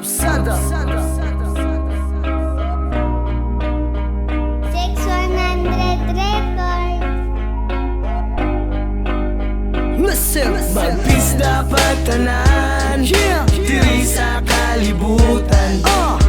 Absada 6,100 record. Listen, Magpista patanan, diri sa kalibutan.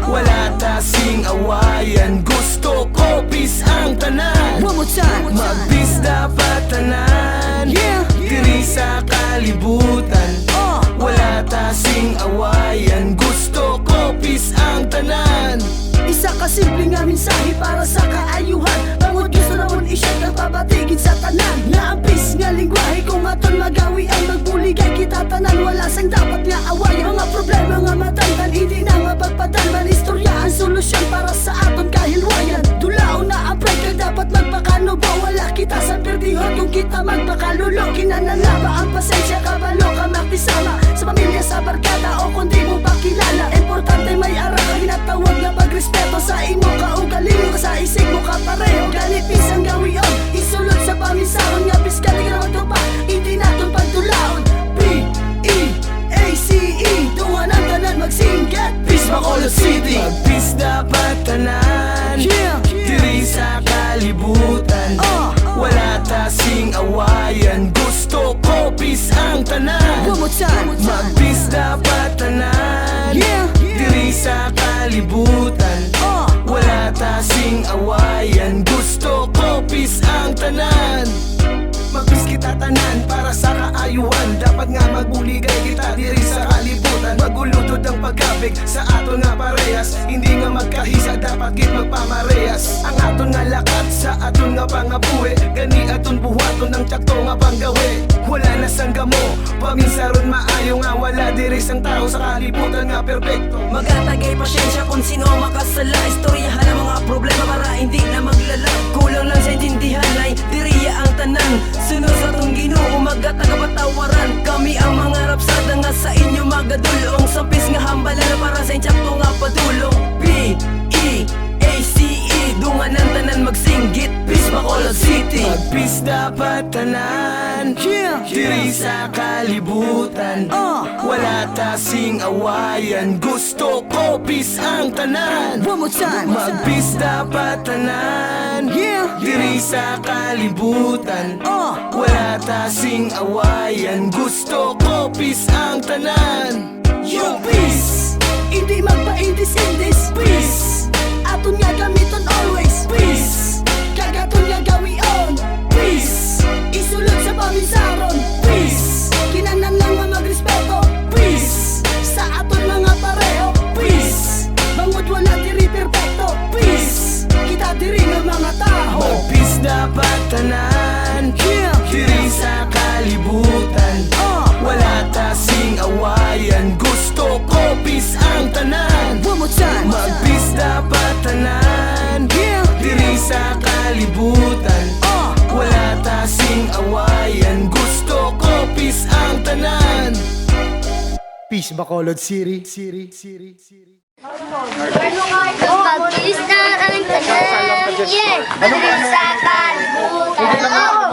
Wala tasing awayan, gusto ko peace ang tanan. one more time. Magpista patanan, diri sa kalibutan. Wala tasing awayan, gusto ko peace ang tanan. Isa ka simpleng nga mensahe para sa kaayuhan. Bangod gusto namon isyag ang pabatigin sa tanan. Nga ang peace nga lingwahe kung aton magawi ay magbuligay kita tanan. Wala sang dapat nga awayan. Mga problema nga matandan, hindi na nga pagpadanman. Istorya ang solusyon para sa aton kahilwayan. Dulaon na ang pride kay dapat magpakanubo. Wala kita sa perdihon kung kita magpakalulo. Kinanalaba ang pasensya, kabalo ka makisama sa pamilya, sa barkada o kung di mo pa kilala. Importante may aral ka hinatawag nga pagrespeto sa imo kaugaling mo, sa isig mo ka pareho. Ganipis ang gawion, isulod sa pamisahon nga piskal nga magtupa, hindi naton pagtulaon. P-E-A-C-E, tuwan ang tanan magsinggat. Peace Bacolod City. Magpeace dapat tanan, diri sa kalibutan. Wala tasing awayan, gusto ko peace ang tanan. One more time. Magpeace dapat tanan, diri sa kalibutan. Wala tasing awayan, gusto ko peace ang tanan. Mag-peace kita tanan para sa kaayuhan. Dapat nga magbuligay kita diri sa kalibutan. Magulutod ang pagkabig sa aton nga parehas. Hindi nga magkahisa, dapat git magpamarehas. Ang aton nga lakat sa aton nga pangabuhi. Gani aton buhaton ang tiyakto nga panggawi. Wala na sang gamo, paminsaron maayo nga wala diri sang tao sa kalibutan nga perpekto. Magatagay pasyensya kung sino makasala. Istoryahan ang mga problema para hindi na maglala. Kulang lang sa intindihan ay diriya ang tanan. Sunod sa tong Ginoo magatagapatawaran. Kami ang mga rapsada nga sa inyo magadulong. Sampis nga hambalan para sa insyakto nga padulong. P-E-A-C-E, dungan ang tanan magsinggit. Peace Bacolod City. Mag-peace dapat tanan, diri sa kalibutan. Wala tasing awayan, gusto ko peace ang tanan. One more time. Mag-peace dapat tanan, diri sa kalibutan. Wala tasing awayan, gusto ko peace ang tanan. Yung peace, hindi magpa-indis-indis. Peace, aton nga gamiton always. Peace, kagaton nga gawion. Peace, isulod sa pamisaron. Peace, kinanan lang nga magrespeto. Peace, sa aton mga pareho. Peace, bangod wala diri perpekto. Peace, kita diri nga mga tao. Mag-peace dapat tanan, diri sa kalibutan. Wala tasing awayan, gusto ko peace ang tanan. One more time. Mag-peace dapat tanan, diri sa kalibutan. Wala tasing awayan, gusto ko peace ang tanan. Peace Bacolod City. Pag-peace na ang tanan. Diri sa kalibutan.